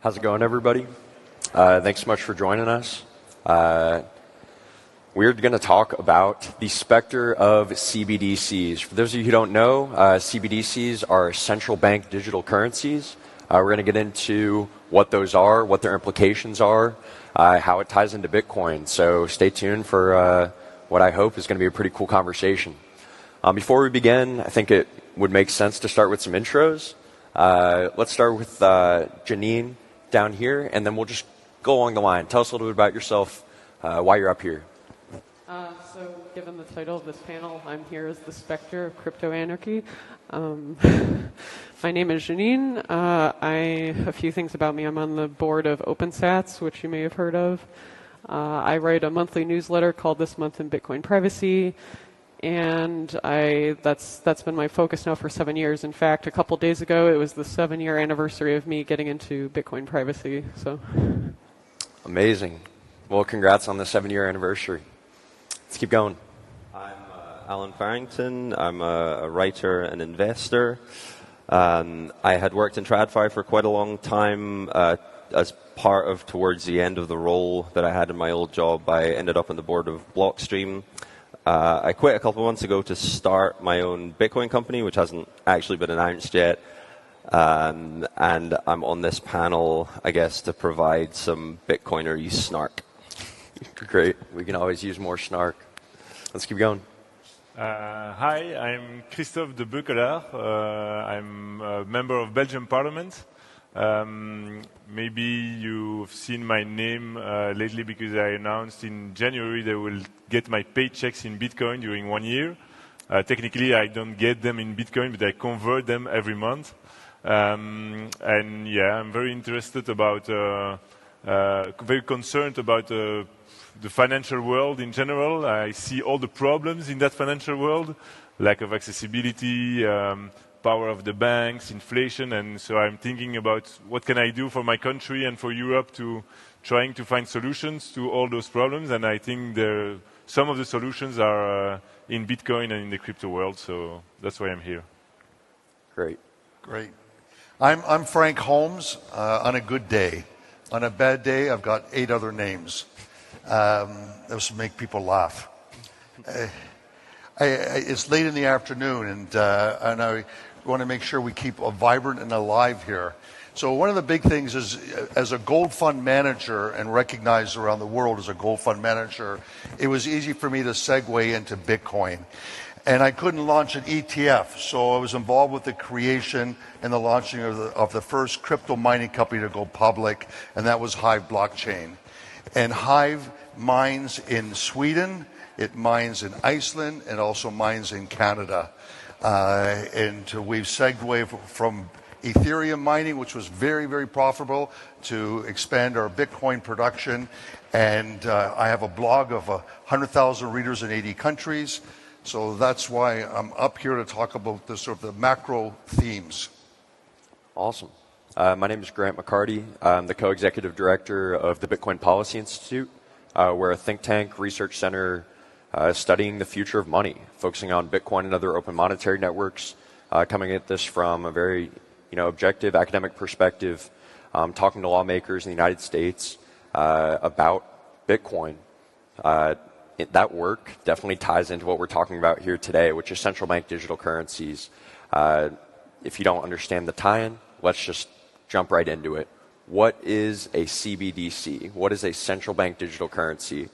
How's it going, everybody? Thanks so much for joining us. We're going to talk about the specter of CBDCs. For those of you who don't know, CBDCs are central bank digital currencies. We're going to get into what those are, what their implications are, how it ties into Bitcoin. So stay tuned for what I hope is going to be a pretty cool conversation. Before we begin, I think it would make sense to start with some intros. Let's start with Janine down here, and then we'll just go along the line. Tell us a little bit about yourself, why you're up here. So given the title of this panel, I'm here as the Specter of crypto anarchy. My name is Janine. A few things about me. I'm on the board of OpenSats, which you may have heard of. I write a monthly newsletter called This Month in Bitcoin Privacy. And that's been my focus now for 7 years. In fact, a couple days ago, it was the 7-year anniversary of me getting into Bitcoin privacy. So, amazing. Well, congrats on the 7-year anniversary. Let's keep going. I'm Alan Farrington. I'm a writer and investor. I had worked in TradFi for quite a long time. As part of towards the end of the role that I had in my old job, I ended up on the board of Blockstream. I quit a couple of months ago to start my own Bitcoin company, which hasn't actually been announced yet. And I'm on this panel, I guess, to provide some Bitcoinery snark. Great. We can always use more snark. Let's keep going. Hi, I'm Christophe De Baukelaer. I'm a member of Belgian Parliament. Maybe you've seen my name lately because I announced in January that I will get my paychecks in Bitcoin during 1 year. Technically, I don't get them in Bitcoin, but I convert them every month. And yeah, I'm very interested about, very concerned about the financial world in general. I see all the problems in that financial world, lack of accessibility, power of the banks, inflation, and so I'm thinking about what can I do for my country and for Europe to trying to find solutions to all those problems, and I think some of the solutions are in Bitcoin and in the crypto world, so that's why I'm here. Great. Great. I'm Frank Holmes on a good day. On a bad day, I've got 8 other names. Those make people laugh. It's late in the afternoon, and I want to make sure we keep vibrant and alive here. So one of the big things is, as a gold fund manager and recognized around the world as a gold fund manager, it was easy for me to segue into Bitcoin. And I couldn't launch an ETF, so I was involved with the creation and the launching of the first crypto mining company to go public, and that was Hive Blockchain. And Hive mines in Sweden, it mines in Iceland, and also mines in Canada. And we've segued from Ethereum mining, which was very, very profitable, to expand our Bitcoin production. And I have a blog of 100,000 readers in 80 countries. So that's why I'm up here to talk about the sort of the macro themes. Awesome. My name is Grant McCarty. I'm the co-executive director of the Bitcoin Policy Institute. We're a think tank research center studying the future of money, focusing on Bitcoin and other open monetary networks, coming at this from a very objective academic perspective, talking to lawmakers in the United States about Bitcoin. That work definitely ties into what we're talking about here today, which is central bank digital currencies. If you don't understand the tie-in, let's just jump right into it. What is a CBDC? What is a central bank digital currency?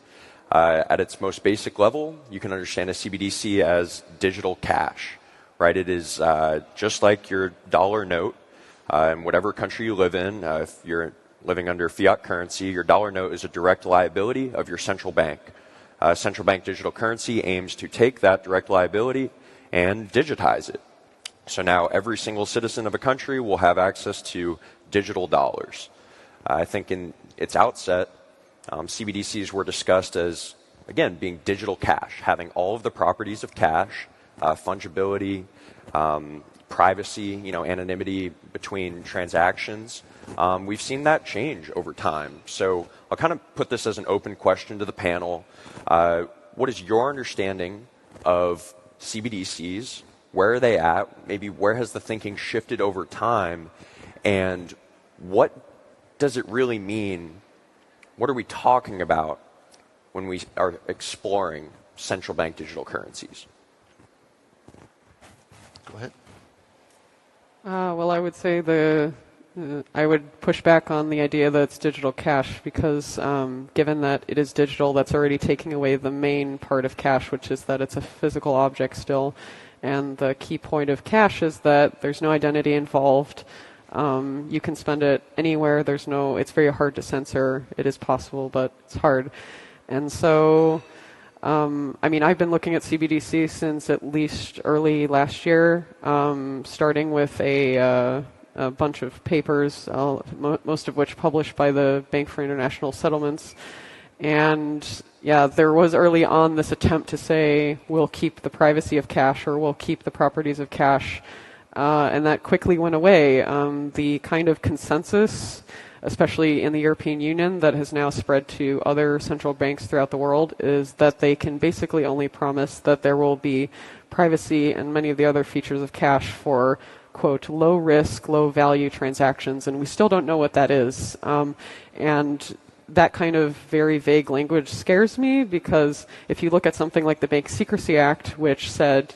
At its most basic level, you can understand a CBDC as digital cash, right? It is just like your dollar note in whatever country you live in. If you're living under fiat currency, your dollar note is a direct liability of your central bank. Central bank digital currency aims to take that direct liability and digitize it. So now every single citizen of a country will have access to digital dollars. I think in its outset, CBDCs were discussed as, again, being digital cash, having all of the properties of cash, fungibility, privacy, anonymity between transactions. We've seen that change over time. So I'll kind of put this as an open question to the panel. What is your understanding of CBDCs? Where are they at? Maybe where has the thinking shifted over time? And what does it really mean? What are we talking about when we are exploring central bank digital currencies? Go ahead. Well, I would say I would push back on the idea that it's digital cash because given that it is digital, that's already taking away the main part of cash, which is that it's a physical object still. And the key point of cash is that there's no identity involved. You can spend it anywhere. It's very hard to censor. It is possible, but it's hard. And so, I've been looking at CBDC since at least early last year, starting with a bunch of papers, most of which published by the Bank for International Settlements. And yeah, there was early on this attempt to say, we'll keep the privacy of cash or we'll keep the properties of cash. And that quickly went away. The kind of consensus, especially in the European Union, that has now spread to other central banks throughout the world, is that they can basically only promise that there will be privacy and many of the other features of cash for, quote, low risk, low value transactions. And we still don't know what that is. And that kind of very vague language scares me because if you look at something like the Bank Secrecy Act, which said,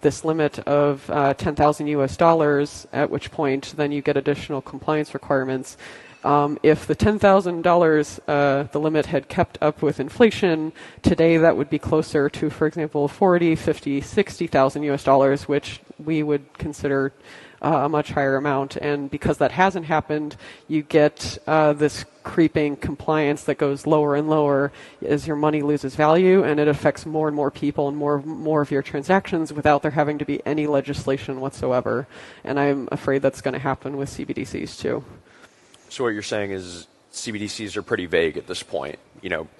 this limit of 10,000 US dollars, at which point then you get additional compliance requirements. If the $10,000, the limit had kept up with inflation, today that would be closer to, for example, 40, 50, 60,000 US dollars, which we would consider a much higher amount. And because that hasn't happened, you get this creeping compliance that goes lower and lower as your money loses value, and it affects more and more people and more of your transactions without there having to be any legislation whatsoever. And I'm afraid that's going to happen with CBDCs too. So what you're saying is CBDCs are pretty vague at this point.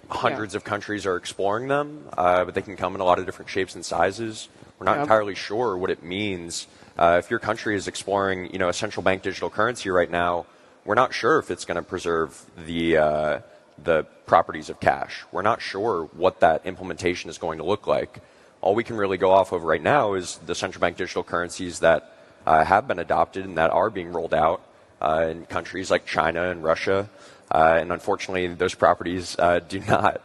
Hundreds of countries are exploring them, but they can come in a lot of different shapes and sizes. We're not entirely sure what it means. If your country is exploring, a central bank digital currency right now, we're not sure if it's going to preserve the properties of cash. We're not sure what that implementation is going to look like. All we can really go off of right now is the central bank digital currencies that have been adopted and that are being rolled out in countries like China and Russia. And unfortunately, those properties do not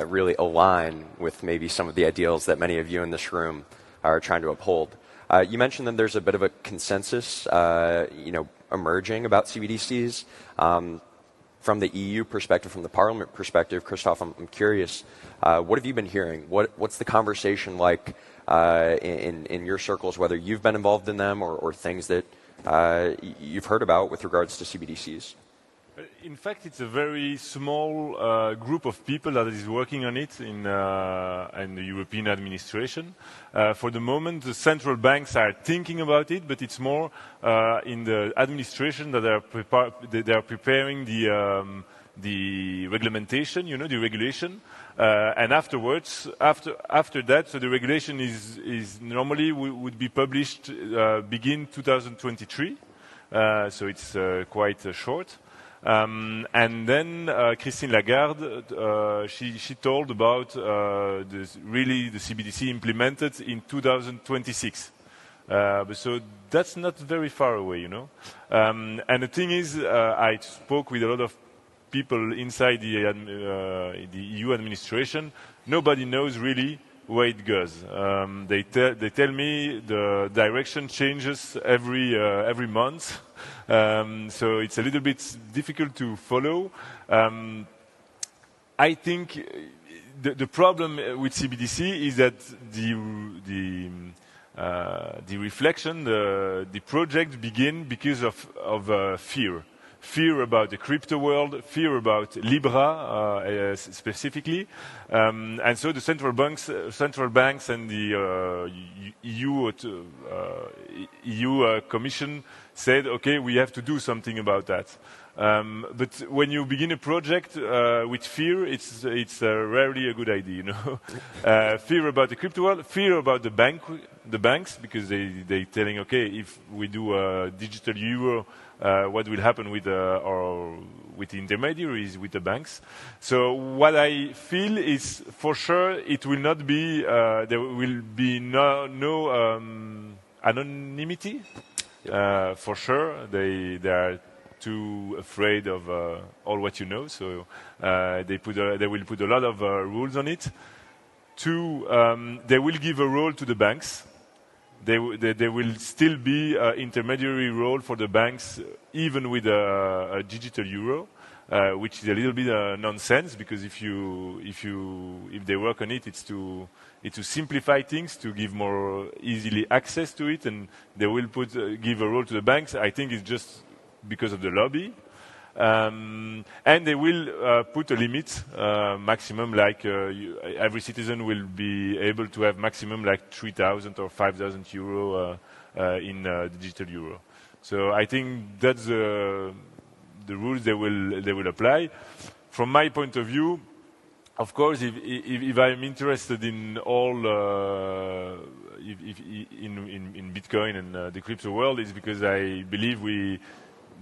really align with maybe some of the ideals that many of you in this room are trying to uphold. You mentioned that there's a bit of a consensus, emerging about CBDCs. From the EU perspective, from the Parliament perspective, Christophe, I'm curious, what have you been hearing? What's the conversation like in your circles, whether you've been involved in them or things that you've heard about with regards to CBDCs? In fact, it's a very small group of people that is working on it in the European administration. For the moment, the central banks are thinking about it, but it's more in the administration that they are preparing the regulation, the regulation. And afterwards, after that, so the regulation is normally would be published begin 2023. So it's quite short. And then Christine Lagarde, she told about the CBDC implemented in 2026. So that's not very far away, And the thing is, I spoke with a lot of people inside the EU administration. Nobody knows really where it goes. They tell me the direction changes every month. So it's a little bit difficult to follow. I think the problem with CBDC is that the reflection, the project begin because of fear. Fear about the crypto world, fear about Libra specifically, and so the central banks and the EU Commission said, okay, we have to do something about that. But when you begin a project with fear, it's rarely a good idea, Fear about the crypto world, fear about the banks, because they telling, okay, if we do a digital euro, what will happen with the intermediaries, with the banks. So what I feel is, for sure, it will not be, there will be no anonymity. For sure, they are too afraid of all what you know. So they will put a lot of rules on it. Two, they will give a role to the banks. There will still be an intermediary role for the banks, even with a digital euro, which is a little bit nonsense, because if they work on it, it's to simplify things, to give more easily access to it, and they will give a role to the banks. I think it's just because of the lobby. And they will put a limit, maximum, like every citizen will be able to have maximum like 3,000 or 5,000 euro in the digital euro. So I think that's the rules they will apply. From my point of view, of course, if I'm interested in all in Bitcoin and the crypto world, is because I believe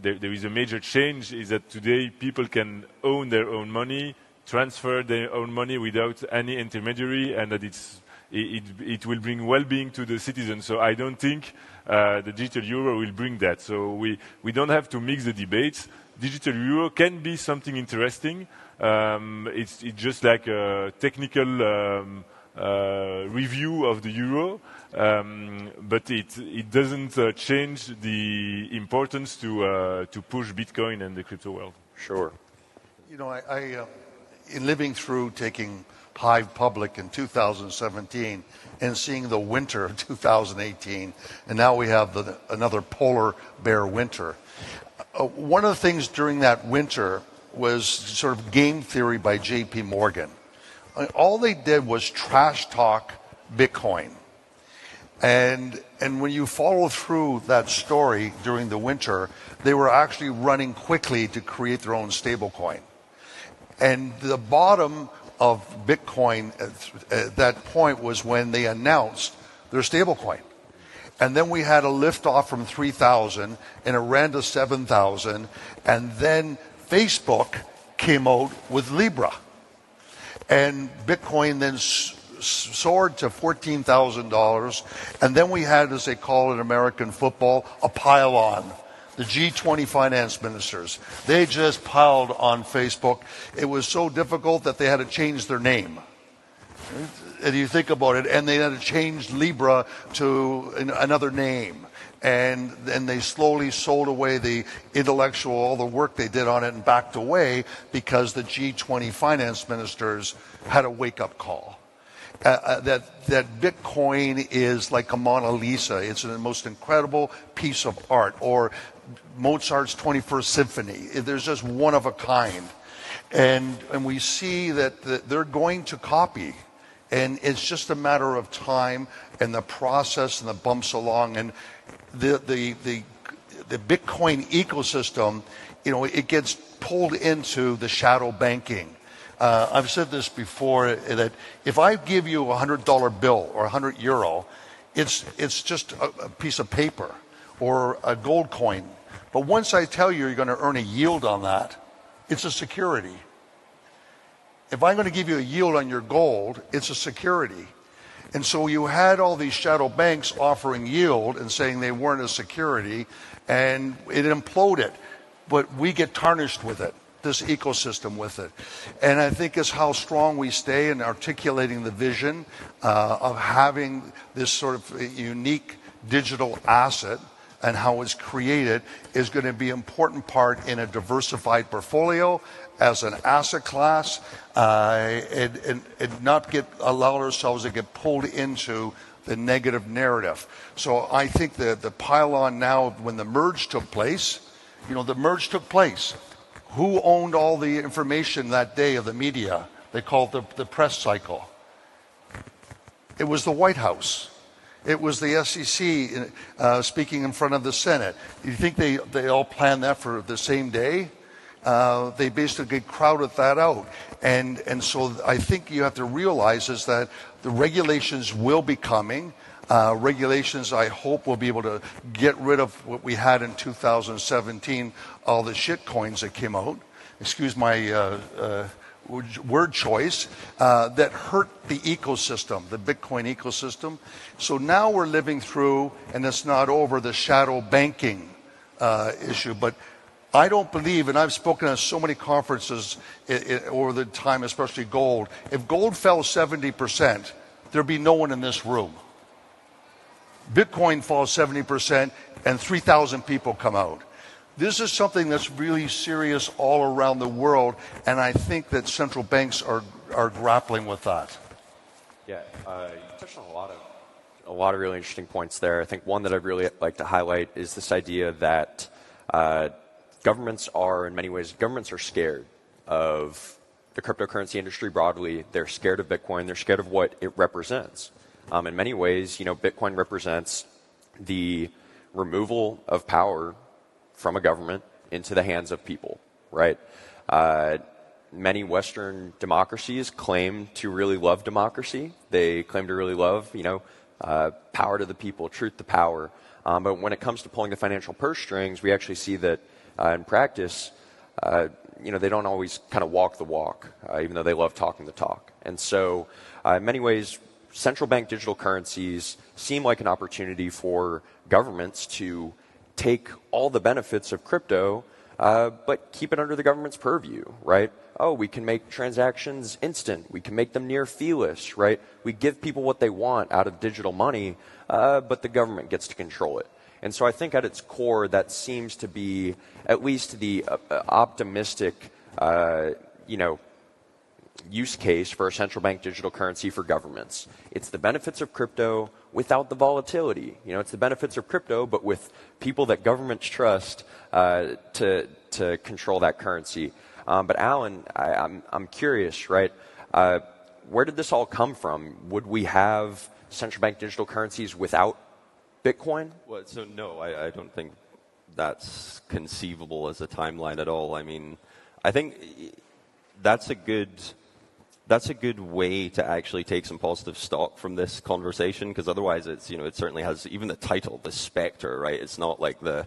there is a major change, is that today people can own their own money, transfer their own money without any intermediary, and that it will bring well-being to the citizens. So I don't think the digital euro will bring that. So we don't have to mix the debates. Digital euro can be something interesting. It's just like a technical review of the euro. But it doesn't change the importance to push Bitcoin and the crypto world. Sure. You know, I in living through taking Hive public in 2017 and seeing the winter of 2018, and now we have another polar bear winter. One of the things during that winter was sort of game theory by J.P. Morgan. All they did was trash talk Bitcoin. And when you follow through that story during the winter, they were actually running quickly to create their own stablecoin. And the bottom of Bitcoin at that point was when they announced their stablecoin. And then we had a liftoff from 3,000 and it ran to 7,000. And then Facebook came out with Libra. And Bitcoin then soared to $14,000, and then we had, as they call it in American football, a pile-on. The G20 finance ministers, they just piled on Facebook. It was so difficult that they had to change their name. And you think about it, and they had to change Libra to another name. And then they slowly sold away the intellectual, all the work they did on it, and backed away because the G20 finance ministers had a wake-up call. That Bitcoin is like a Mona Lisa. It's the most incredible piece of art. Or Mozart's 21st Symphony. There's just one of a kind. And we see that they're going to copy. And it's just a matter of time and the process and the bumps along. And the Bitcoin ecosystem, you know, it gets pulled into the shadow banking. I've said this before, that if I give you a $100 bill or €100, it's just a piece of paper or a gold coin. But once I tell you you're going to earn a yield on that, it's a security. If I'm going to give you a yield on your gold, it's a security. And so you had all these shadow banks offering yield and saying they weren't a security, and it imploded. But we get tarnished with it, this ecosystem with it. And I think it's how strong we stay in articulating the vision of having this sort of unique digital asset, and how it's created is going to be an important part in a diversified portfolio as an asset class, and not allow ourselves to get pulled into the negative narrative. So I think the pile-on now, when the merge took place, the merge took place. Who owned all the information that day of the media? They called it the press cycle. It was the White House. It was the SEC speaking in front of the Senate. Do you think they all planned that for the same day? They basically crowded that out. And so I think you have to realize is that the regulations will be coming. Regulations, I hope, will be able to get rid of what we had in 2017, all the shit coins that came out. Excuse my word choice, that hurt the ecosystem, the Bitcoin ecosystem. So now we're living through, and it's not over, the shadow banking issue. But I don't believe, and I've spoken at so many conferences over the time, especially gold, if gold fell 70%, there'd be no one in this room. Bitcoin falls 70% and 3,000 people come out. This is something that's really serious all around the world, and I think that central banks are grappling with that. Yeah, you touched on a lot of really interesting points there. I think one that I'd really like to highlight is this idea that governments are scared of the cryptocurrency industry broadly. They're scared of Bitcoin. They're scared of what it represents. In many ways, Bitcoin represents the removal of power from a government into the hands of people, right? Many Western democracies claim to really love democracy. They claim to really love, power to the people, truth to power. But when it comes to pulling the financial purse strings, we actually see that in practice, they don't always kind of walk the walk, even though they love talking the talk. And so, in many ways, central bank digital currencies seem like an opportunity for governments to take all the benefits of crypto, but keep it under the government's purview, right? Oh, we can make transactions instant. We can make them near feeless, right? We give people what they want out of digital money, but the government gets to control it. And so I think at its core, that seems to be at least the optimistic, use case for a central bank digital currency for governments. It's the benefits of crypto without the volatility. It's the benefits of crypto, but with people that governments trust to control that currency. But Alan, I'm curious, right? Where did this all come from? Would we have central bank digital currencies without Bitcoin? Well, so no, I don't think that's conceivable as a timeline at all. I mean, I think that's a good way to actually take some positive stock from this conversation, because otherwise it certainly has even the title, the Specter, right? It's not like the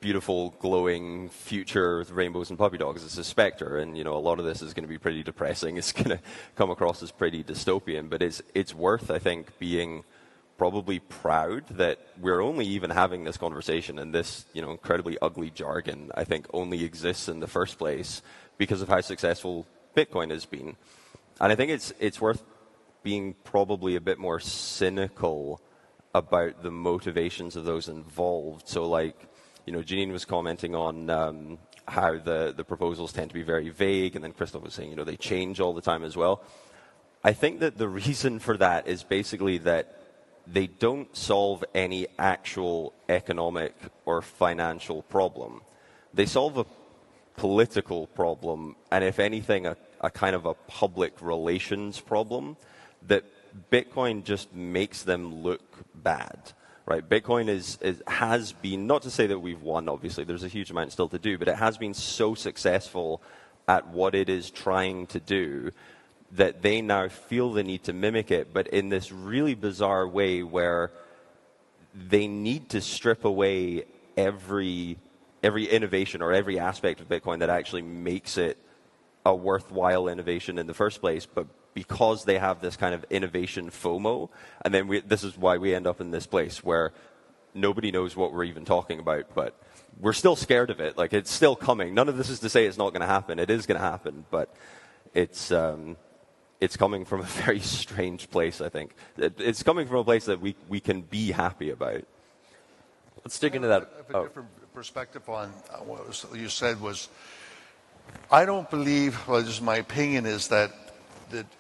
beautiful glowing future with rainbows and puppy dogs. It's a Specter, and a lot of this is going to be pretty depressing. It's going to come across as pretty dystopian, but it's worth, I think, being probably proud that we're only even having this conversation, and this incredibly ugly jargon, I think, only exists in the first place because of how successful Bitcoin has been. And I think it's worth being probably a bit more cynical about the motivations of those involved. So Janine was commenting on how the proposals tend to be very vague, and then Christophe was saying, they change all the time as well. I think that the reason for that is basically that they don't solve any actual economic or financial problem. They solve a political problem, and if anything, a kind of a public relations problem that Bitcoin just makes them look bad, right? Bitcoin has been, not to say that we've won, obviously, there's a huge amount still to do, but it has been so successful at what it is trying to do that they now feel the need to mimic it, but in this really bizarre way where they need to strip away every innovation or every aspect of Bitcoin that actually makes it a worthwhile innovation in the first place, but because they have this kind of innovation FOMO, and then this is why we end up in this place where nobody knows what we're even talking about, but we're still scared of it. Like, it's still coming. None of this is to say it's not going to happen. It is going to happen, but it's coming from a very strange place, I think. It's coming from a place that we can be happy about. Let's dig into that. I have a different perspective on what you said was, I don't believe, well, this is my opinion, is that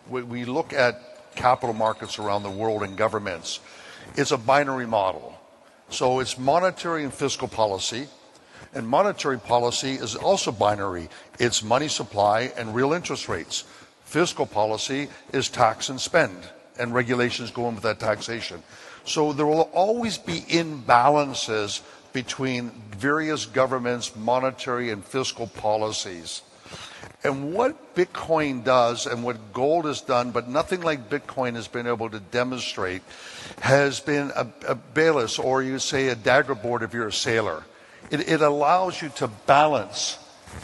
when we look at capital markets around the world and governments, it's a binary model. So it's monetary and fiscal policy, and monetary policy is also binary. It's money supply and real interest rates. Fiscal policy is tax and spend, and regulations go in with that taxation. So there will always be imbalances between various governments' monetary and fiscal policies. And what Bitcoin does and what gold has done, but nothing like Bitcoin has been able to demonstrate, has been a balance, or you say a dagger board if you're a sailor. It allows you to balance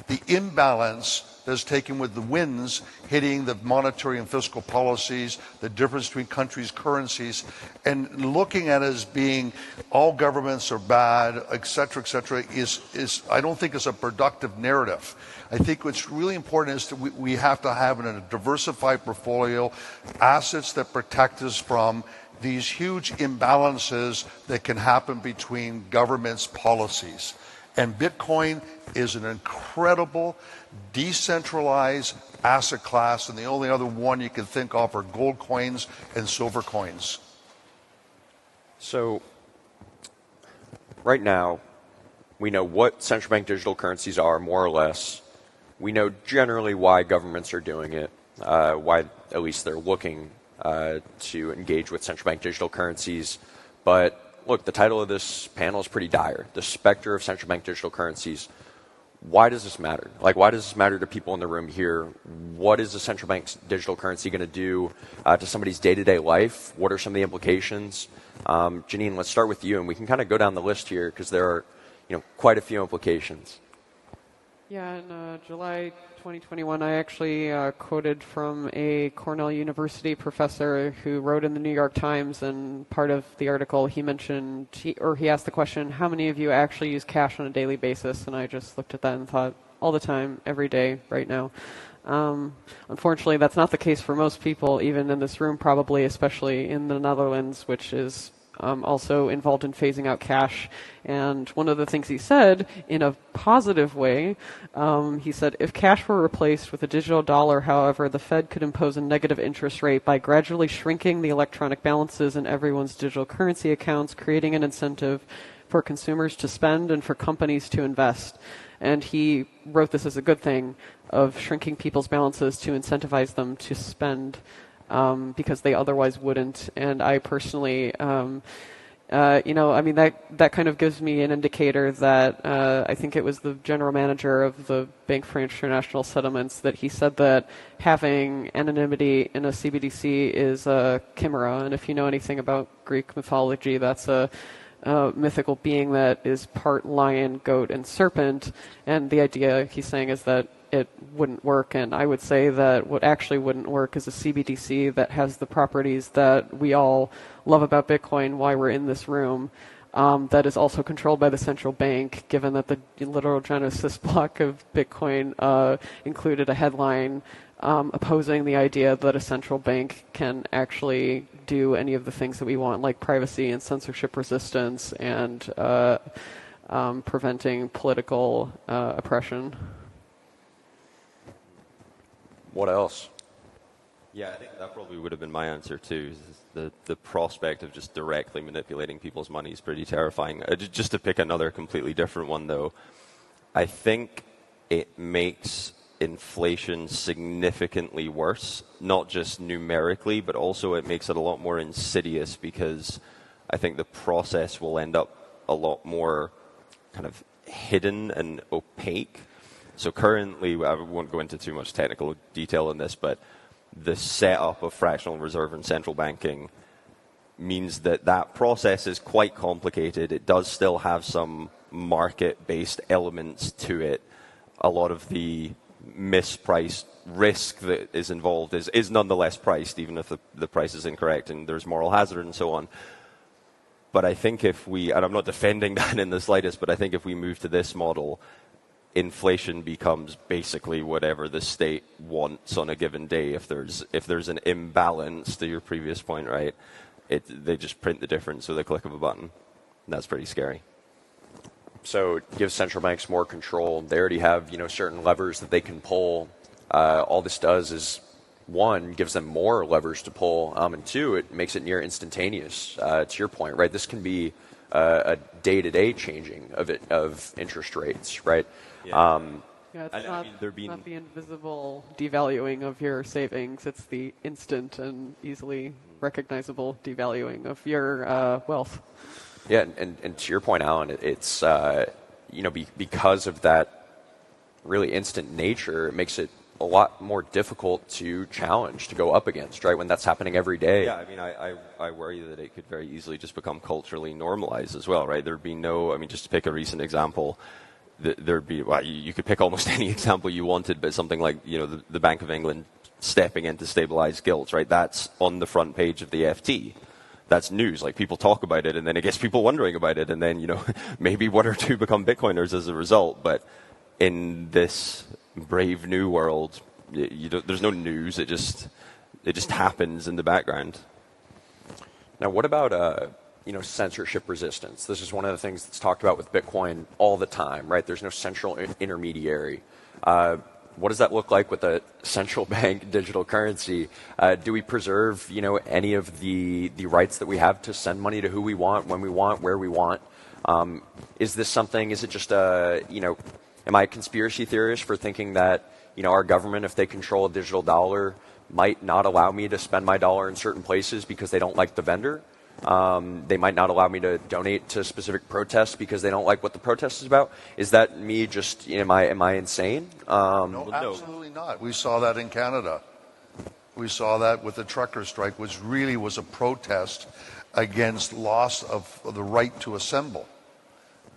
the imbalance that's taken with the winds hitting the monetary and fiscal policies, the difference between countries' currencies, and looking at it as being all governments are bad, et cetera, is I don't think is a productive narrative. I think what's really important is that we have to have in a diversified portfolio assets that protect us from these huge imbalances that can happen between governments' policies. And Bitcoin is an incredible, decentralized asset class, and the only other one you can think of are gold coins and silver coins. So, right now, we know what central bank digital currencies are, more or less. We know generally why governments are doing it, why at least they're looking to engage with central bank digital currencies. But look, the title of this panel is pretty dire. The Specter of central bank digital currencies. Why does this matter? Like, why does this matter to people in the room here? What is a central bank digital currency going to do to somebody's day-to-day life? What are some of the implications? Janine, let's start with you, and we can kind of go down the list here because there are, quite a few implications. Yeah, in July 2021, I actually quoted from a Cornell University professor who wrote in the New York Times, and part of the article he mentioned, he asked the question, how many of you actually use cash on a daily basis? And I just looked at that and thought, all the time, every day, right now. Unfortunately, that's not the case for most people, even in this room probably, especially in the Netherlands, which is also involved in phasing out cash. And one of the things he said, in a positive way, he said, if cash were replaced with a digital dollar, however, the Fed could impose a negative interest rate by gradually shrinking the electronic balances in everyone's digital currency accounts, creating an incentive for consumers to spend and for companies to invest. And he wrote this as a good thing, of shrinking people's balances to incentivize them to spend because they otherwise wouldn't. And I personally, that kind of gives me an indicator that I think it was the general manager of the Bank for International Settlements that he said that having anonymity in a CBDC is a chimera. And if you know anything about Greek mythology, that's a mythical being that is part lion, goat, and serpent. And the idea he's saying is that it wouldn't work. And I would say that what actually wouldn't work is a CBDC that has the properties that we all love about Bitcoin, why we're in this room, that is also controlled by the central bank, given that the literal genesis block of Bitcoin included a headline opposing the idea that a central bank can actually do any of the things that we want, like privacy and censorship resistance and preventing political oppression. What else? Yeah, I think that probably would have been my answer too. The prospect of just directly manipulating people's money is pretty terrifying. Just to pick another completely different one, though, I think it makes inflation significantly worse, not just numerically, but also it makes it a lot more insidious, because I think the process will end up a lot more kind of hidden and opaque. So currently, I won't go into too much technical detail on this, but the setup of fractional reserve and central banking means that that process is quite complicated. It does still have some market-based elements to it. A lot of the mispriced risk that is involved is nonetheless priced, even if the price is incorrect and there's moral hazard and so on. But I think if we, and I'm not defending that in the slightest, but I think if we move to this model, inflation becomes basically whatever the state wants on a given day. If there's an imbalance, to your previous point, right, they just print the difference with a click of a button. And that's pretty scary. So it gives central banks more control. They already have, certain levers that they can pull. All this does is, one, gives them more levers to pull, and two, it makes it near instantaneous. To your point, right? This can be a day-to-day changing of interest rates, right? Yeah. It's not the invisible devaluing of your savings. It's the instant and easily recognizable devaluing of your wealth. Yeah, and to your point, Alan, it's because of that really instant nature, it makes it a lot more difficult to challenge, to go up against, right? When that's happening every day. Yeah, I mean, I worry that it could very easily just become culturally normalized as well, right? There'd be just to pick a recent example, there'd be, well, you could pick almost any example you wanted, but something like, the Bank of England stepping in to stabilize gilts, right? That's on the front page of the FT. That's news. Like, people talk about it, and then it gets people wondering about it, and then, maybe one or two become Bitcoiners as a result. But in this brave new world, there's no news. It just happens in the background. Now, what about censorship resistance? This is one of the things that's talked about with Bitcoin all the time, right? There's no central intermediary. What does that look like with a central bank digital currency? Do we preserve, any of the rights that we have to send money to who we want, when we want, where we want? Is it just am I a conspiracy theorist for thinking that, our government, if they control a digital dollar, might not allow me to spend my dollar in certain places because they don't like the vendor? They might not allow me to donate to specific protests because they don't like what the protest is about. Is that me just, am I insane? No, absolutely not. We saw that in Canada. We saw that with the trucker strike, which really was a protest against loss of the right to assemble.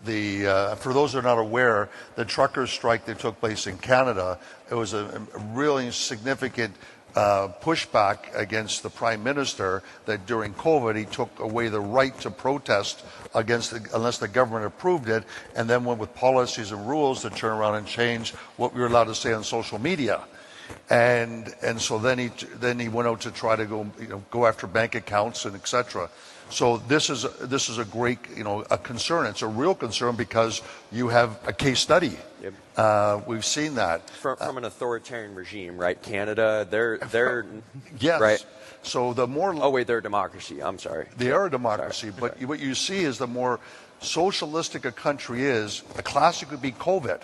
For those who are not aware, the trucker strike that took place in Canada, it was a really significant pushback against the Prime Minister that during COVID he took away the right to protest unless the government approved it, and then went with policies and rules to turn around and change what we were allowed to say on social media. And so then he went out to try to go after bank accounts and etc. So this is a great a concern. It's a real concern because you have a case study. Yep. We've seen that from an authoritarian regime, right? Canada, they're yes. Right. So the more they're a democracy. I'm sorry. They are a democracy, but what you see is the more socialistic a country is. A classic would be COVID.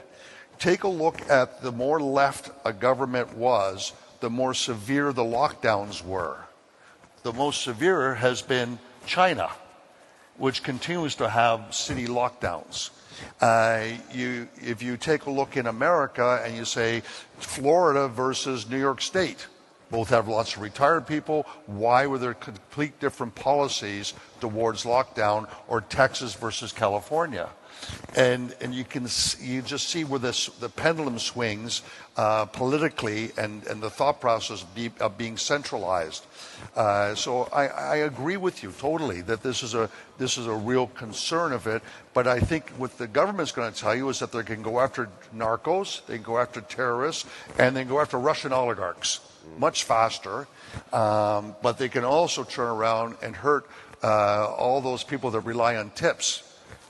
Take a look at the more left a government was, the more severe the lockdowns were. The most severe has been China, which continues to have city lockdowns. If you take a look in America and you say Florida versus New York State, both have lots of retired people. Why were there complete different policies towards lockdown? Or Texas versus California? And you just see where the pendulum swings politically and the thought process of being centralized. So I agree with you totally that this is a real concern of it. But I think what the government's going to tell you is that they can go after narcos, they can go after terrorists, and they can go after Russian oligarchs much faster. But they can also turn around and hurt all those people that rely on tips.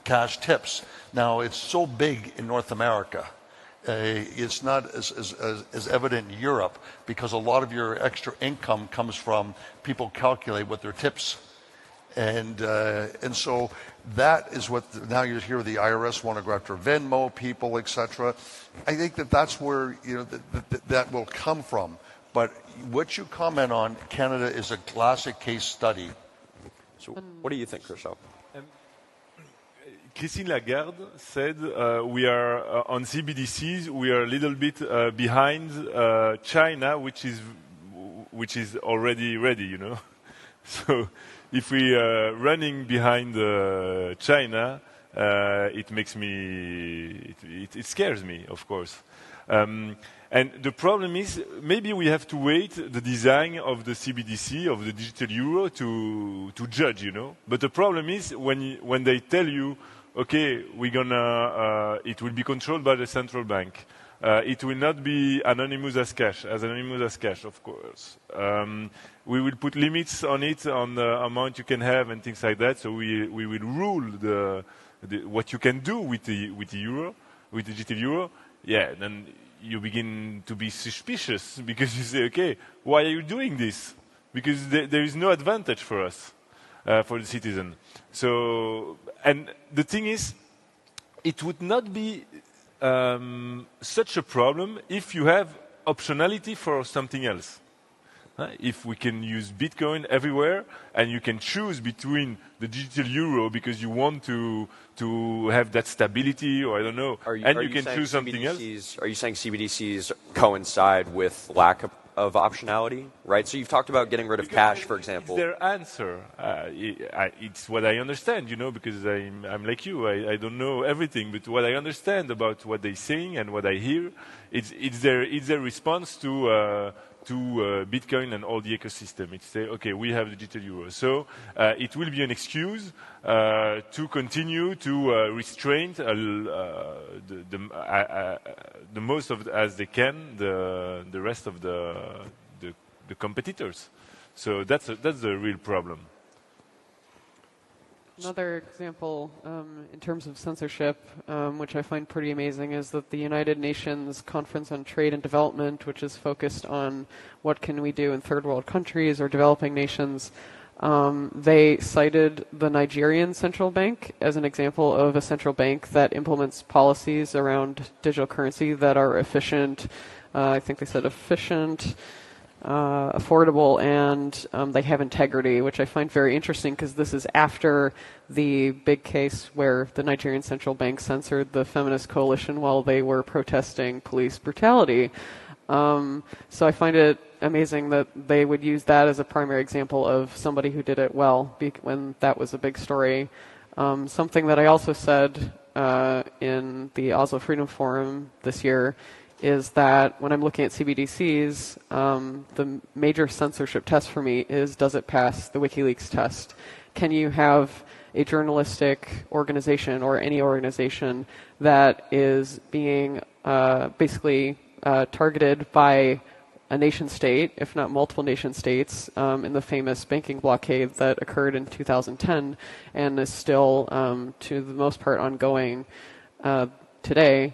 Cash tips. Now, it's so big in North America. It's not as evident in Europe because a lot of your extra income comes from people calculate what their tips. And so that is what now you hear the IRS want to go after Venmo people, etc. I think that's where that will come from. But what you comment on, Canada is a classic case study. So what do you think, Christophe? Christine Lagarde said we are on CBDCs. We are a little bit behind China, which is already ready. So if we are running behind China, it makes me it scares me, of course. And the problem is maybe we have to wait the design of the CBDC, of the digital euro, to judge. But the problem is when they tell you, okay, we're gonna. It will be controlled by the central bank. It will not be anonymous as cash, of course. We will put limits on it, on the amount you can have and things like that. So we will rule what you can do with the euro, with the digital euro. Yeah, then you begin to be suspicious because you say, okay, why are you doing this? Because there is no advantage for us, for the citizen. So. And the thing is, it would not be such a problem if you have optionality for something else. If we can use Bitcoin everywhere and you can choose between the digital euro because you want to have that stability, or I don't know, and you can choose something else. Are you saying CBDCs coincide with lack of optionality, right? So you've talked about getting rid of cash, for example. It's their answer. It's what I understand, because I'm like you. I don't know everything, but what I understand about what they're saying and what I hear, it's their response to Bitcoin and all the ecosystem. It's say, okay, we have digital euro, so it will be an excuse to continue to restrain the most of as they can the rest of the competitors. So that's the real problem. Another example in terms of censorship, which I find pretty amazing, is that the United Nations Conference on Trade and Development, which is focused on what can we do in third world countries or developing nations, they cited the Nigerian central bank as an example of a central bank that implements policies around digital currency that are efficient. I think they said efficient, affordable, and they have integrity, which I find very interesting because this is after the big case where the Nigerian central bank censored the feminist coalition while they were protesting police brutality. So I find it amazing that they would use that as a primary example of somebody who did it well when that was a big story. Something that I also said in the Oslo Freedom Forum this year is that when I'm looking at CBDCs, the major censorship test for me is, does it pass the WikiLeaks test? Can you have a journalistic organization or any organization that is being basically targeted by a nation state, if not multiple nation states, in the famous banking blockade that occurred in 2010 and is still, to the most part, ongoing today?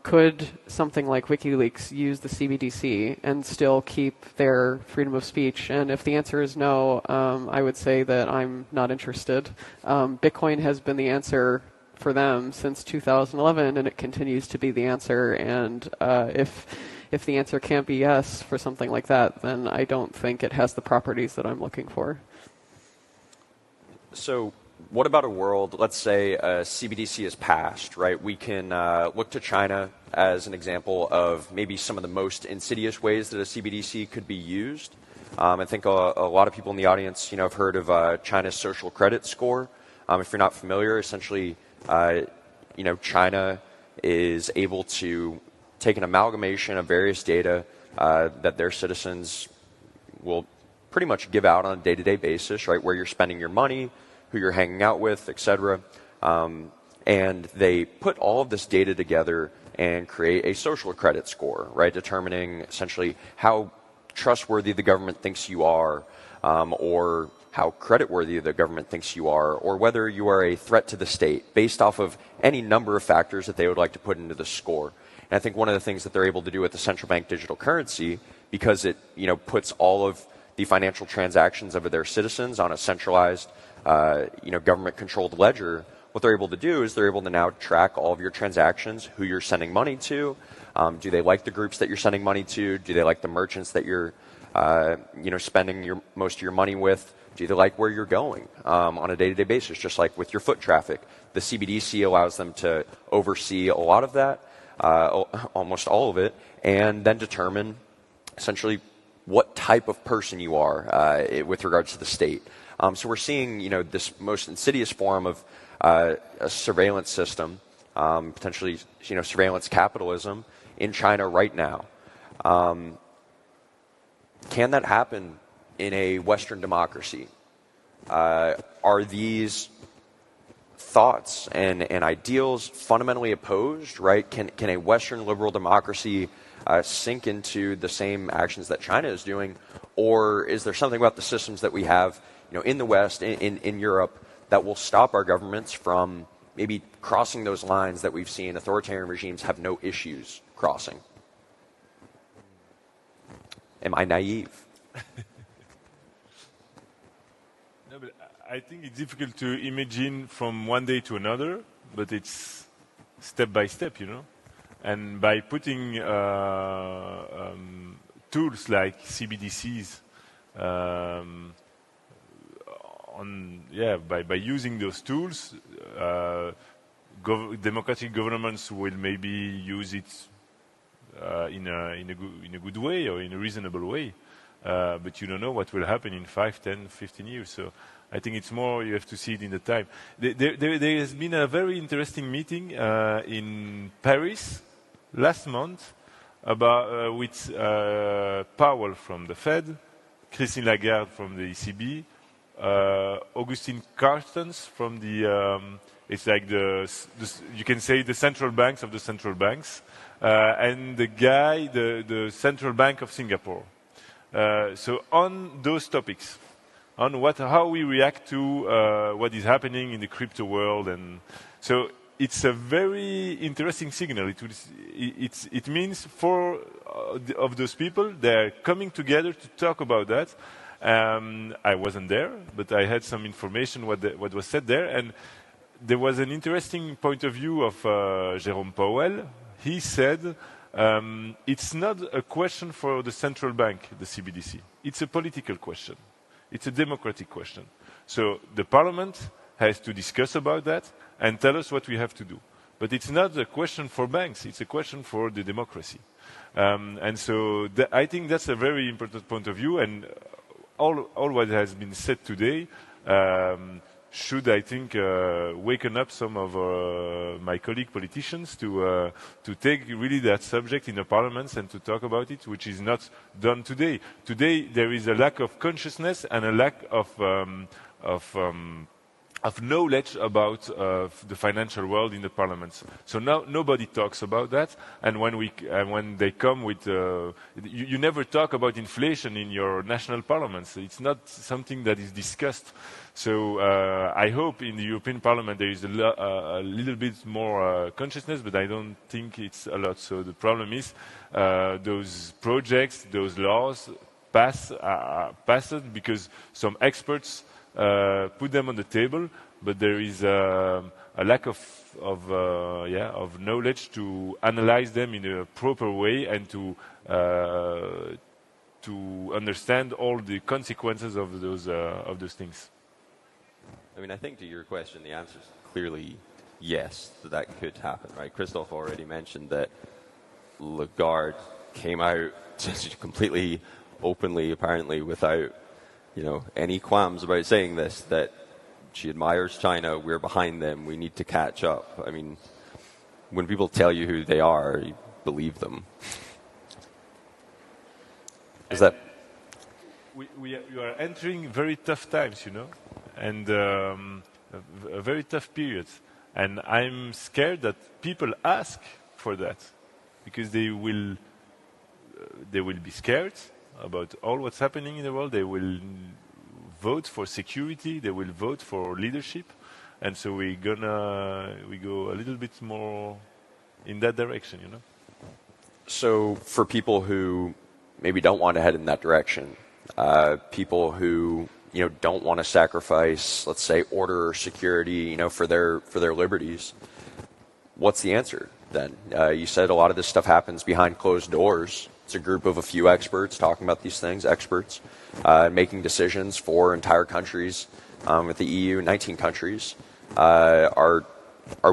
Could something like WikiLeaks use the CBDC and still keep their freedom of speech? And if the answer is no, I would say that I'm not interested. Bitcoin has been the answer for them since 2011, and it continues to be the answer. And if the answer can't be yes for something like that, then I don't think it has the properties that I'm looking for. So what about a world, let's say a CBDC is passed, right? We can look to China as an example of maybe some of the most insidious ways that a CBDC could be used. I think a lot of people in the audience, have heard of China's social credit score. If you're not familiar, essentially, China is able to take an amalgamation of various data that their citizens will pretty much give out on a day-to-day basis, right? Where you're spending your money, who you're hanging out with, etc. And they put all of this data together and create a social credit score, right? Determining essentially how trustworthy the government thinks you are, or how creditworthy the government thinks you are, or whether you are a threat to the state, based off of any number of factors that they would like to put into the score. And I think one of the things that they're able to do with the central bank digital currency, because it puts all of the financial transactions of their citizens on a centralized government-controlled ledger, what they're able to do is they're able to now track all of your transactions, who you're sending money to, do they like the groups that you're sending money to, do they like the merchants that you're spending most of your money with, do they like where you're going on a day-to-day basis, just like with your foot traffic. The CBDC allows them to oversee a lot of that, almost all of it, and then determine essentially what type of person you are with regards to the state. So we're seeing, this most insidious form of a surveillance system, potentially, surveillance capitalism in China right now. Can that happen in a Western democracy? Are these thoughts and ideals fundamentally opposed, right? Can a Western liberal democracy sink into the same actions that China is doing? Or is there something about the systems that we have in the West, in Europe, that will stop our governments from maybe crossing those lines that we've seen authoritarian regimes have no issues crossing? Am I naive? No, but I think it's difficult to imagine from one day to another, but it's step by step, And by putting tools like CBDCs by using those tools, democratic governments will maybe use it in a good way or in a reasonable way. But you don't know what will happen in 5, 10, 15 years. So I think it's more you have to see it in the time. There has been a very interesting meeting in Paris last month about with Powell from the Fed, Christine Lagarde from the ECB, Augustine Carstens from the it's like you can say the central banks of the central banks, and the Central Bank of Singapore. So on those topics, on how we react to what is happening in the crypto world, and so it's a very interesting signal. It means four of those people, they're coming together to talk about that. I wasn't there, but I had some information what was said there, and there was an interesting point of view of Jerome Powell. He said it's not a question for the central bank, the CBDC. It's a political question. It's a democratic question. So the parliament has to discuss about that and tell us what we have to do. But it's not a question for banks. It's a question for the democracy. And so I think that's a very important point of view. And all what has been said today should, I think, waken up some of my colleague politicians to take really that subject in the parliaments and to talk about it, which is not done today. Today there is a lack of consciousness and a lack of knowledge about the financial world in the parliaments. So now nobody talks about that. And when they come with, you never talk about inflation in your national parliaments. It's not something that is discussed. So I hope in the European Parliament there is a little bit more consciousness, but I don't think it's a lot. So the problem is those projects, those laws passed because some experts put them on the table, but there is a lack of knowledge to analyze them in a proper way and to understand all the consequences of those things. I mean, I think to your question, the answer is clearly yes, that could happen, right? Christophe already mentioned that Lagarde came out completely openly, apparently, without any qualms about saying this, that she admires China, we're behind them, we need to catch up. I mean, when people tell you who they are, you believe them. Is that... We are entering very tough times, and a very tough period. And I'm scared that people ask for that because they will be scared about all what's happening in the world. They will vote for security. They will vote for leadership. And so we go a little bit more in that direction, So for people who maybe don't want to head in that direction, people who don't want to sacrifice, let's say, order or security, for their liberties, what's the answer then? You said a lot of this stuff happens behind closed doors. It's a group of a few experts talking about these things, making decisions for entire countries. With the EU, 19 countries. Are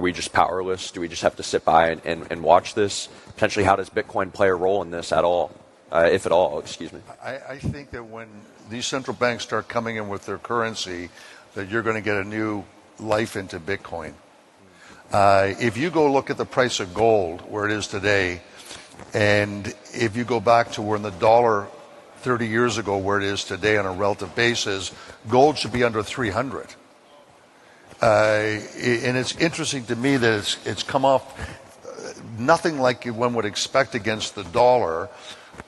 we just powerless? Do we just have to sit by and watch this? Potentially, how does Bitcoin play a role in this at all, if at all? Excuse me. I think that when these central banks start coming in with their currency, that you're going to get a new life into Bitcoin. If you go look at the price of gold, where it is today, and if you go back to when the dollar 30 years ago, where it is today on a relative basis, gold should be under 300. And it's interesting to me that it's come off nothing like one would expect against the dollar.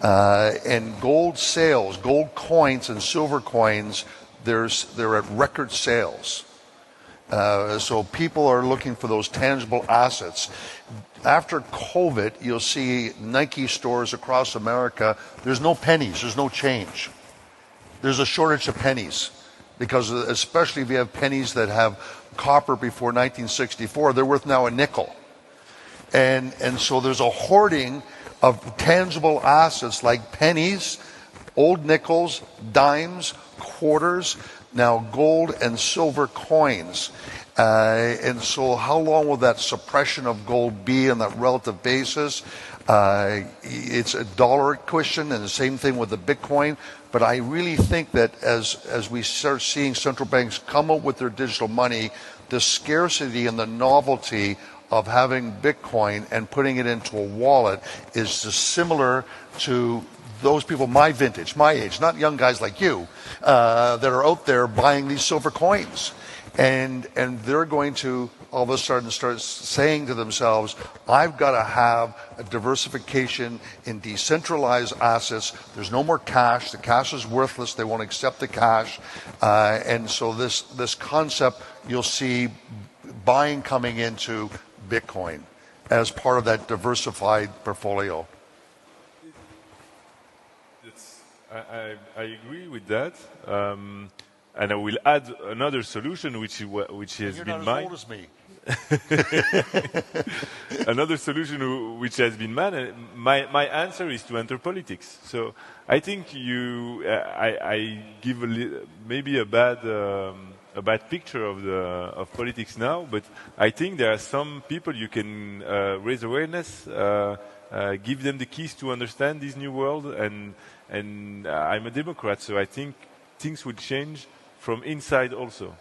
And gold sales, gold coins and silver coins, they're at record sales. So people are looking for those tangible assets. After COVID, you'll see Nike stores across America. There's no pennies. There's no change. There's a shortage of pennies because especially if you have pennies that have copper before 1964, they're worth now a nickel. And so there's a hoarding of tangible assets like pennies, old nickels, dimes, quarters, now gold and silver coins. And so how long will that suppression of gold be on that relative basis? It's a dollar question, and the same thing with the Bitcoin. But I really think that as we start seeing central banks come up with their digital money, the scarcity and the novelty of having Bitcoin and putting it into a wallet is similar to those people my vintage, my age, not young guys like you, that are out there buying these silver coins. And they're going to all of a sudden start saying to themselves, I've got to have a diversification in decentralized assets. There's no more cash. The cash is worthless. They won't accept the cash. And so this concept, you'll see buying coming into Bitcoin as part of that diversified portfolio. I agree with that. And I will add another solution which has been mine. You're not as old as me. Another solution which has been mine. My answer is to enter politics. So I think I give maybe a bad picture of politics now, but I think there are some people you can raise awareness, give them the keys to understand this new world, and I'm a Democrat, so I think things will change from inside also.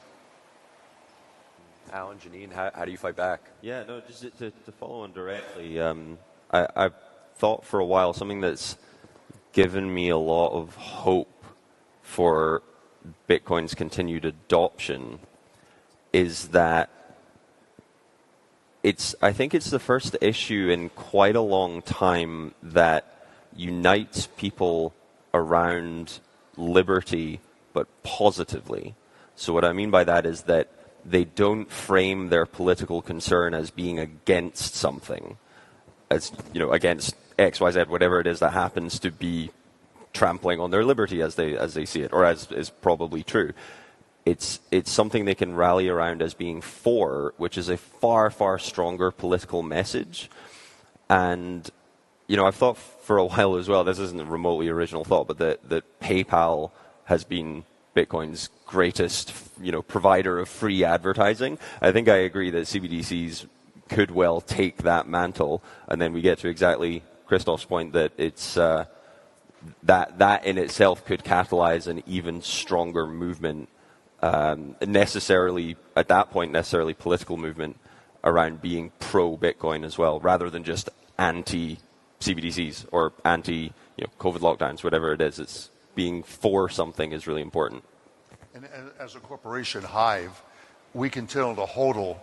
Alan, Janine, how do you fight back? Yeah, no, just to follow on directly, I've thought for a while something that's given me a lot of hope for Bitcoin's continued adoption is that I think it's the first issue in quite a long time that unites people around liberty, but positively. So what I mean by that is that they don't frame their political concern as being against something, as against X, Y, Z, whatever it is that happens to be trampling on their liberty as they see it, or as is probably true. It's something they can rally around as being for, which is a far, far stronger political message. And I've thought for a while as well, this isn't a remotely original thought, but that PayPal has been Bitcoin's greatest, provider of free advertising. I think I agree that CBDCs could well take that mantle, and then we get to exactly Christophe's point that it's that in itself could catalyze an even stronger movement, necessarily political movement around being pro-Bitcoin as well, rather than just anti-CBDCs or anti-COVID lockdowns, whatever it is. It's being for something is really important. And as a corporation, Hive, we continue to hodl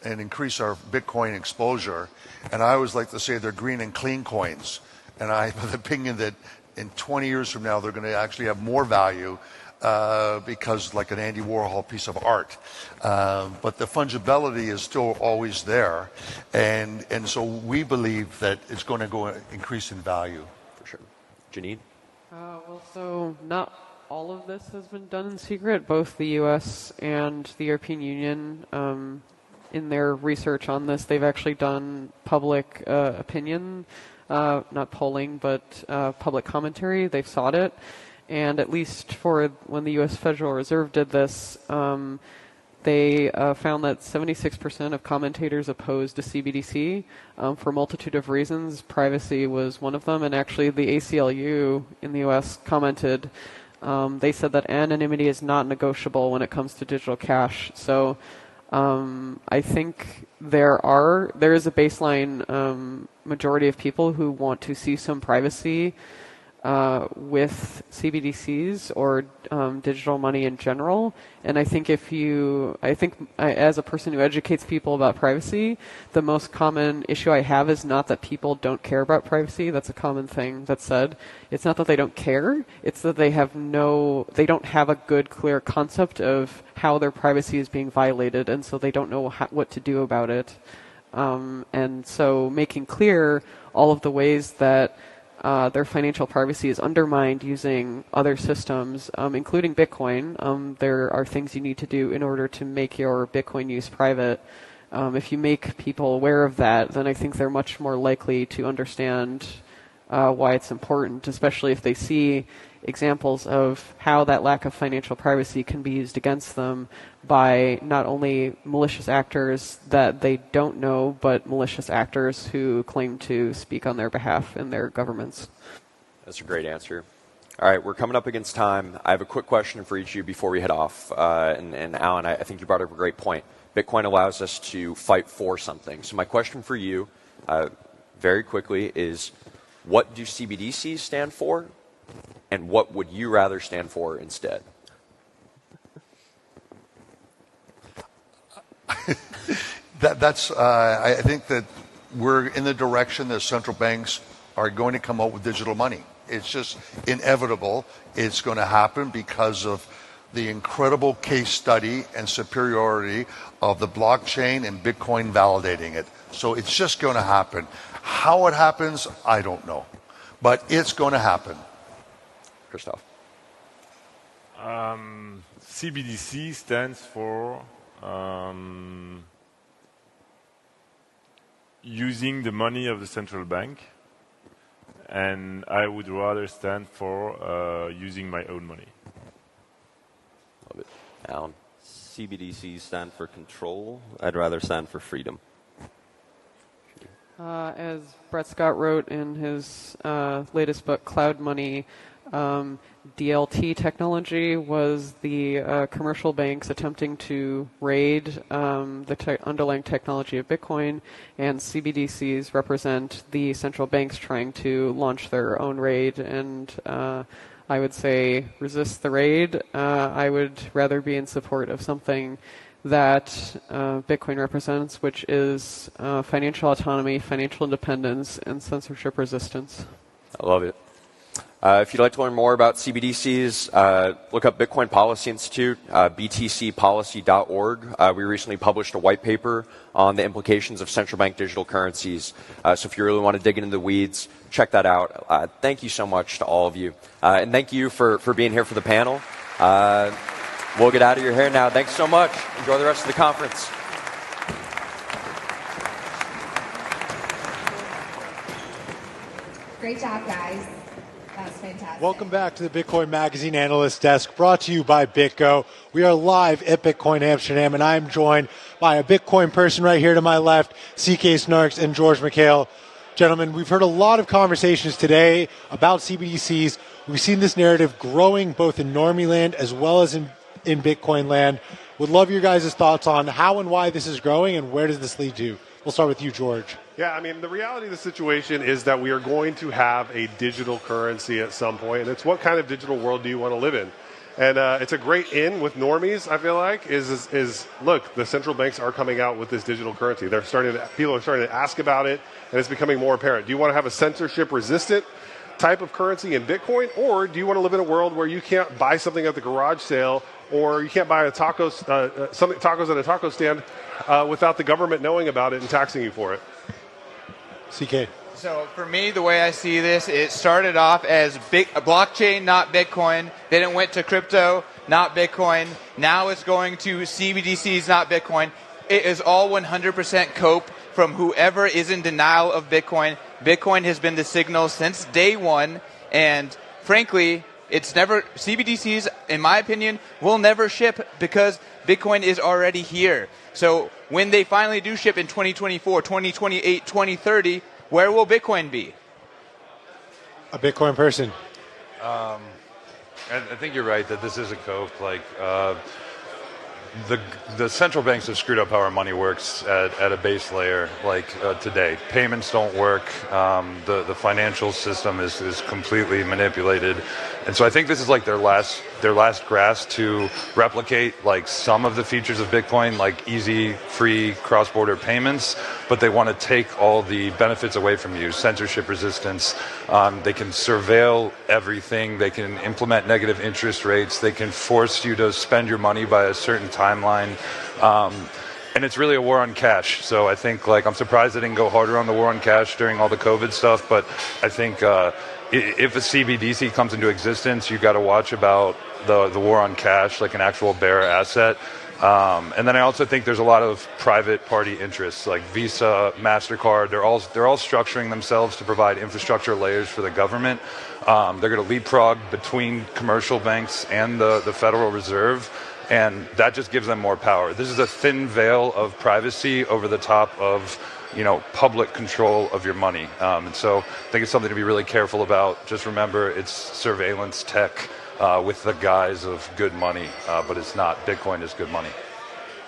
and increase our Bitcoin exposure. And I always like to say they're green and clean coins. And I have the opinion that in 20 years from now, they're going to actually have more value because like an Andy Warhol piece of art. But the fungibility is still always there. And so we believe that it's going to increase in value. For sure. Janine? So not all of this has been done in secret. Both the U.S. and the European Union, in their research on this, they've actually done public opinion, not polling, but public commentary. They've sought it. And at least for when the U.S. Federal Reserve did this, they found that 76% of commentators opposed a CBDC for a multitude of reasons. Privacy was one of them, and actually the ACLU in the U.S. commented. They said that anonymity is not negotiable when it comes to digital cash. So I think there is a baseline majority of people who want to see some privacy with CBDCs or digital money in general. And I think as a person who educates people about privacy, the most common issue I have is not that people don't care about privacy. That's a common thing that's said. It's not that they don't care. It's that they don't have a good, clear concept of how their privacy is being violated, and so they don't know what to do about it. And so making clear all of the ways that their financial privacy is undermined using other systems, including Bitcoin. There are things you need to do in order to make your Bitcoin use private. If you make people aware of that, then I think they're much more likely to understand why it's important, especially if they see examples of how that lack of financial privacy can be used against them by not only malicious actors that they don't know, but malicious actors who claim to speak on their behalf in their governments. That's a great answer. All right, we're coming up against time. I have a quick question for each of you before we head off. And Alan, I think you brought up a great point. Bitcoin allows us to fight for something. So my question for you, very quickly, is what do CBDCs stand for, and what would you rather stand for instead? I think that we're in the direction that central banks are going to come out with digital money. It's just inevitable. It's going to happen because of the incredible case study and superiority of the blockchain and Bitcoin validating it. So it's just going to happen. How it happens, I don't know. But it's going to happen. Christophe. CBDC stands for using the money of the central bank, and I would rather stand for using my own money. Love it. Alan? CBDCs stand for control. I'd rather stand for freedom. As Brett Scott wrote in his latest book, Cloud Money, DLT technology was the commercial banks attempting to raid the underlying technology of Bitcoin, and CBDCs represent the central banks trying to launch their own raid, and I would say resist the raid. I would rather be in support of something that Bitcoin represents, which is financial autonomy, financial independence, and censorship resistance. I love it. If you'd like to learn more about CBDCs, look up Bitcoin Policy Institute, btcpolicy.org. We recently published a white paper on the implications of central bank digital currencies. So if you really want to dig into the weeds, check that out. Thank you so much to all of you. And thank you for being here for the panel. We'll get out of your hair now. Thanks so much. Enjoy the rest of the conference. Great job, guys. That was fantastic. Welcome back to the Bitcoin Magazine Analyst Desk, brought to you by BitGo. We are live at Bitcoin Amsterdam, and I'm joined by a Bitcoin person right here to my left, CK Snarks and George McHale. Gentlemen, we've heard a lot of conversations today about CBDCs. We've seen this narrative growing both in normie land as well as in Bitcoin land. Would love your guys' thoughts on how and why this is growing and where does this lead to? We'll start with you, George. Yeah, I mean, the reality of the situation is that we are going to have a digital currency at some point, and it's what kind of digital world do you want to live in? And it's a great in with normies, I feel like, is look, the central banks are coming out with this digital currency. People are starting to ask about it, and it's becoming more apparent. Do you want to have a censorship-resistant type of currency in Bitcoin, or do you want to live in a world where you can't buy something at the garage sale, or you can't buy tacos at a taco stand without the government knowing about it and taxing you for it? CK. So for me, the way I see this, it started off as blockchain, not Bitcoin. Then it went to crypto, not Bitcoin. Now it's going to CBDCs, not Bitcoin. It is all 100% cope from whoever is in denial of Bitcoin. Bitcoin has been the signal since day one, and frankly, CBDCs, in my opinion, will never ship because Bitcoin is already here. So when they finally do ship in 2024, 2028, 2030, where will Bitcoin be? A Bitcoin person. I think you're right that this is a cope. Like the central banks have screwed up how our money works at a base layer. Like today, payments don't work. The financial system is completely manipulated, and so I think this is like their last grasp to replicate like some of the features of Bitcoin, like easy, free cross-border payments. But they want to take all the benefits away from you. Censorship resistance. They can surveil everything. They can implement negative interest rates. They can force you to spend your money by a certain timeline. And it's really a war on cash. So I think I'm surprised they didn't go harder on the war on cash during all the COVID stuff. But I think if a CBDC comes into existence, you got to watch about the war on cash, like an actual bearer asset. And then I also think there's a lot of private party interests like Visa, MasterCard. They're all structuring themselves to provide infrastructure layers for the government. They're going to leapfrog between commercial banks and the Federal Reserve, and that just gives them more power. This is a thin veil of privacy over the top of public control of your money. And so I think it's something to be really careful about. Just remember, it's surveillance tech with the guise of good money, but it's not. Bitcoin is good money.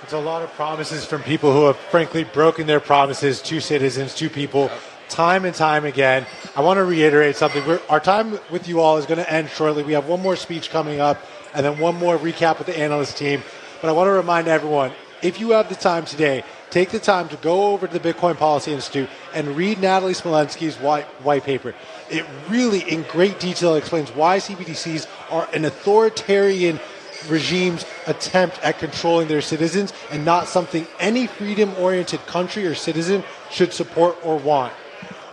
It's a lot of promises from people who have frankly broken their promises to citizens, to people, time and time again. I want to reiterate something. Our time with you all is going to end shortly. We have one more speech coming up and then one more recap with the analyst team. But I want to remind everyone, if you have the time today, take the time to go over to the Bitcoin Policy Institute and read Natalie Smolensky's white paper. It really, in great detail, explains why CBDCs are an authoritarian regime's attempt at controlling their citizens and not something any freedom-oriented country or citizen should support or want.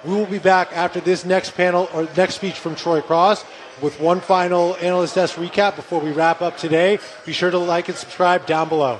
We will be back after this next panel or next speech from Troy Cross with one final analyst desk recap before we wrap up today. Be sure to like and subscribe down below.